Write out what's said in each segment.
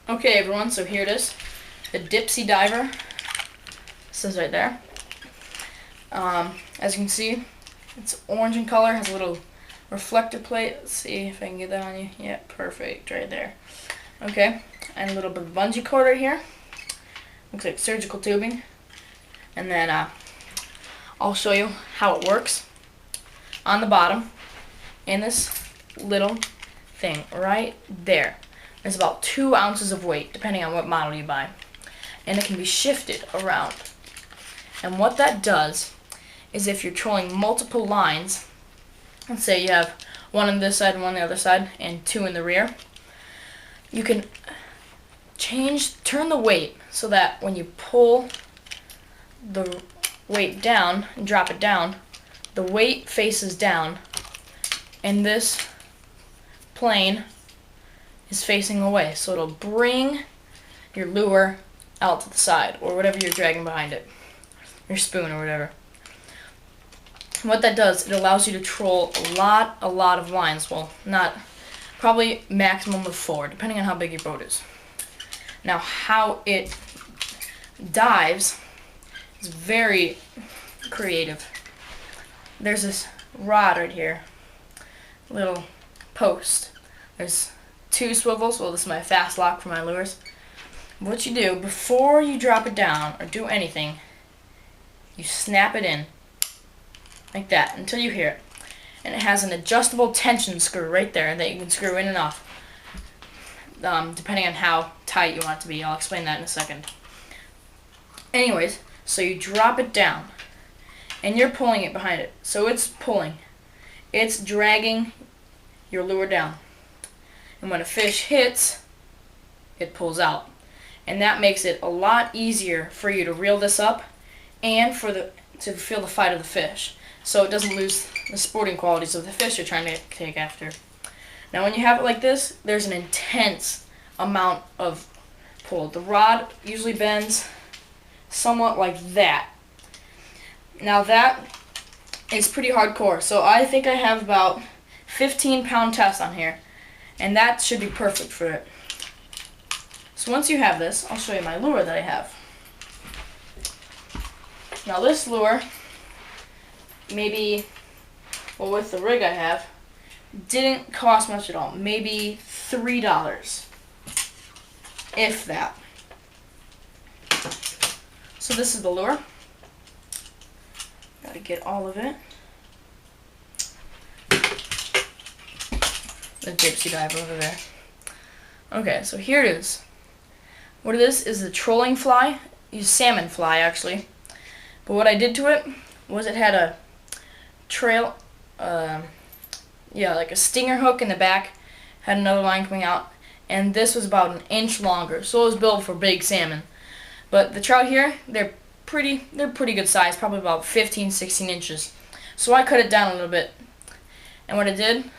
Okay everyone, so here it is. The Dipsy Diver. This is right there. As you can see, it's orange in color, has a little reflector plate. Let's see if I can get that on you. Yeah, perfect, right there. Okay, and a little bit of bungee cord right here. Looks like surgical tubing. And then I'll show you how it works. On the bottom, in this little thing right there, there's about 2 ounces of weight, depending on what model you buy. And it can be shifted around. And what that does is if you're trolling multiple lines, let's say you have one on this side and one on the other side, and 2 in the rear, you can turn the weight so that when you pull the weight down and drop it down, the weight faces down, and this plane is facing away. So it'll bring your lure out to the side, or whatever you're dragging behind it, your spoon or whatever. And what that does, it allows you to troll a lot of lines. Well, not, probably maximum of 4, depending on how big your boat is. Now, how it dives is very creative. There's this rod right here, little post. There's 2 swivels. Well, this is my fast lock for my lures. What you do before you drop it down or do anything, you snap it in like that until you hear it. And it has an adjustable tension screw right there that you can screw in and off, depending on how tight you want it to be. I'll explain that in a second. Anyways, so you drop it down and you're pulling it behind it. So it's pulling. It's dragging your lure down. And when a fish hits, it pulls out. And that makes it a lot easier for you to reel this up and to feel the fight of the fish, so it doesn't lose the sporting qualities of the fish you're trying to take after. Now when you have it like this, there's an intense amount of pull. The rod usually bends somewhat like that. Now that is pretty hardcore, so I think I have about 15-pound test on here, and that should be perfect for it. So once you have this, I'll show you my lure that I have. Now this lure, maybe, well, with the rig I have, didn't cost much at all. Maybe $3, if that. So this is the lure. Gotta get all of it. The Dipsy Diver over there. Okay, so here it is. What it is the trolling fly. Use salmon fly actually. But what I did to it was it had a trail, like a stinger hook in the back, had another line coming out, and this was about 1 inch longer. So it was built for big salmon. But the trout here, they're pretty good size, probably about 15-16 inches. So I cut it down a little bit. And what I did,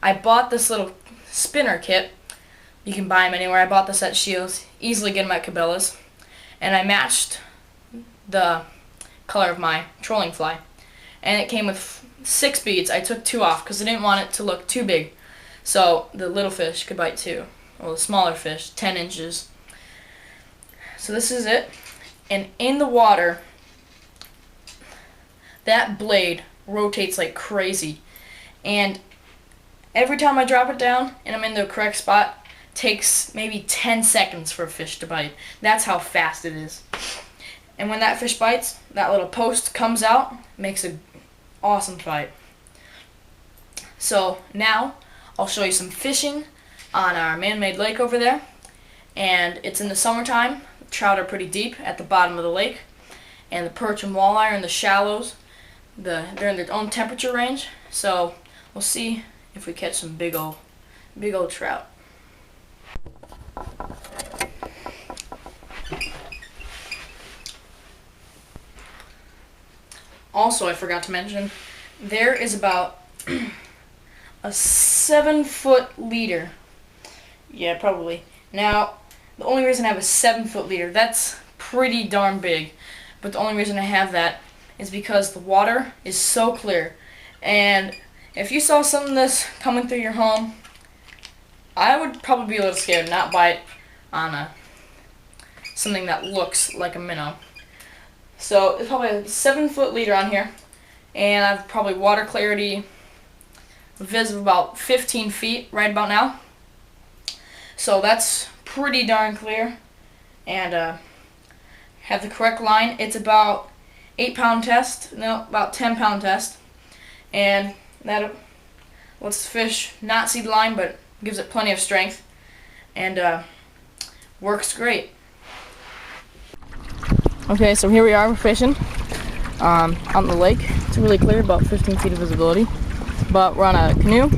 I bought this little spinner kit. You can buy them anywhere. I bought this at Shields. Easily get them at Cabela's. And I matched the color of my trolling fly. And it came with 6 beads. I took 2 off because I didn't want it to look too big, so the little fish could bite 2. Well, the smaller fish, 10 inches. So this is it. And in the water, that blade rotates like crazy. And every time I drop it down and I'm in the correct spot, takes maybe 10 seconds for a fish to bite. That's how fast it is. And when that fish bites, that little post comes out, makes an awesome fight. So now I'll show you some fishing on our man-made lake over there. And it's in the summertime. The trout are pretty deep at the bottom of the lake, and the perch and walleye are in the shallows. They're in their own temperature range. So we'll see if we catch some big old trout. Also, I forgot to mention, there is about a 7-foot leader. Yeah, probably. Now, the only reason I have a 7-foot leader, that's pretty darn big. But the only reason I have that is because the water is so clear. And if you saw something this coming through your home, I would probably be a little scared, not buy it. on something that looks like a minnow. So it's probably a 7-foot leader on here, and I have probably water clarity viz of about 15 feet right about now. So that's pretty darn clear, and have the correct line. It's about 8-pound test, no, about 10-pound test, and that lets the fish not see the line, but gives it plenty of strength, and works great. Okay, so here we are, we're fishing on the lake. It's really clear, about 15 feet of visibility, but we're on a canoe.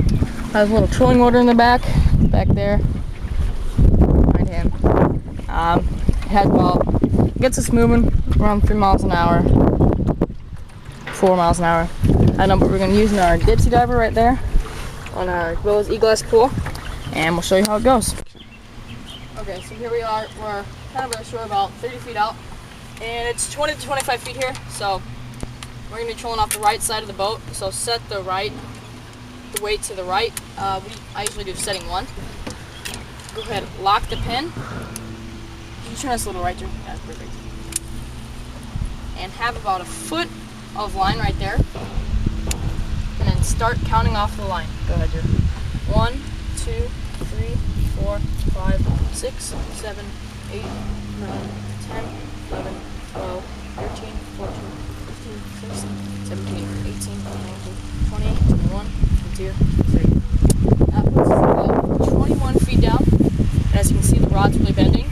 Has a little trolling motor in the back there, behind him. It has gets us moving around 3 miles an hour, 4 miles an hour. I know, but we're going to use our Dipsy Diver right there on our Willow's E-Glass pool, and we'll show you how it goes. Okay, so here we are. We're kind of shore about 30 feet out, and it's 20 to 25 feet here, so we're going to be trolling off the right side of the boat. So set the weight to the right. I usually do setting 1. Go ahead, lock the pin. You turn this a little right, Drew. That's perfect. And have about a foot of line right there, and then start counting off the line. Go ahead, Drew. 1, 2, 3, 4, 5, 6, 7, 8, 9, 10, 11, 12, 13, 14, 15, 16, 17, 18, 19, 20, 21, 22, 23. That puts us about 21 feet down, and as you can see, the rod's really bending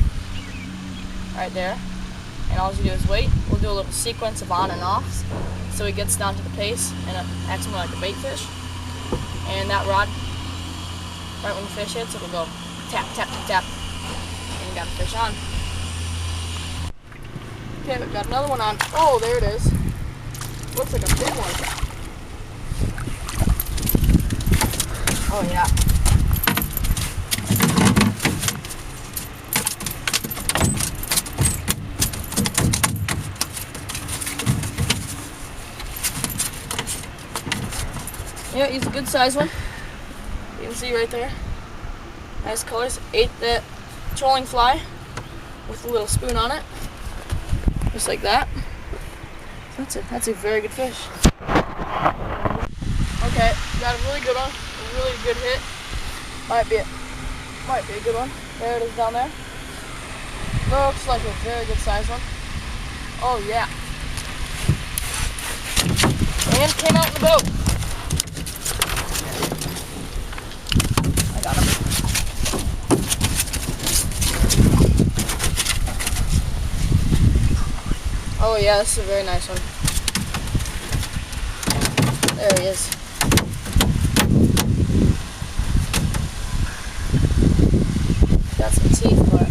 right there. And all you do is wait. We'll do a little sequence of on and offs, so it gets down to the pace and it acts more like a bait fish. And that rod, right when the fish hits, it'll go tap, tap, tap, tap, and you got a fish on. Okay, we've got another one on. Oh, there it is. Looks like a big one. Oh yeah. Yeah, he's a good size one. You can see right there. Nice colors. Ate that trolling fly with a little spoon on it. Just like that. That's a very good fish. Okay, got a really good one. A really good hit. Might be a good one. There it is down there. Looks like a very good size one. Oh yeah. And came out in the boat. I got him. Oh yeah, this is a very nice one. There he is. Got some teeth, but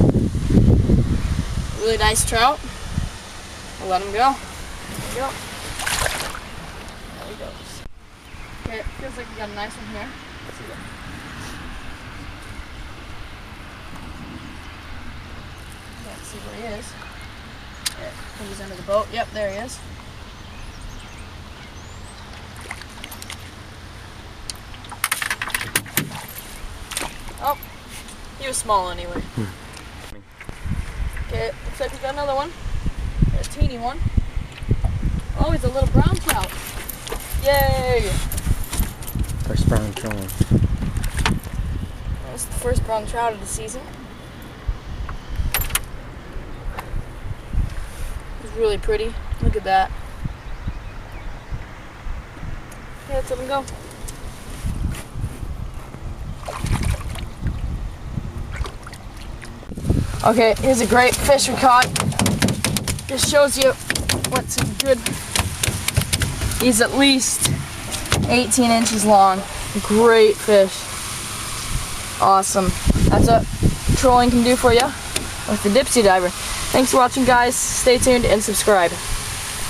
really nice trout. I'll let him go. There we go. There he goes. Okay, it feels like we got a nice one here. Let's see that. Can't see where he is. Yeah, I think he's under the boat. Yep, there he is. Oh, he was small anyway. Okay, looks like we got another one. A teeny one. Oh, he's a little brown trout. Yay! First brown trout. That's the first brown trout of the season. He's really pretty. Look at that. Okay, let's let him go. Okay, here's a great fish we caught. Just shows you what's good. He's at least 18 inches long. Great fish. Awesome. That's what trolling can do for you with the Dipsy Diver. Thanks for watching, guys. Stay tuned and subscribe.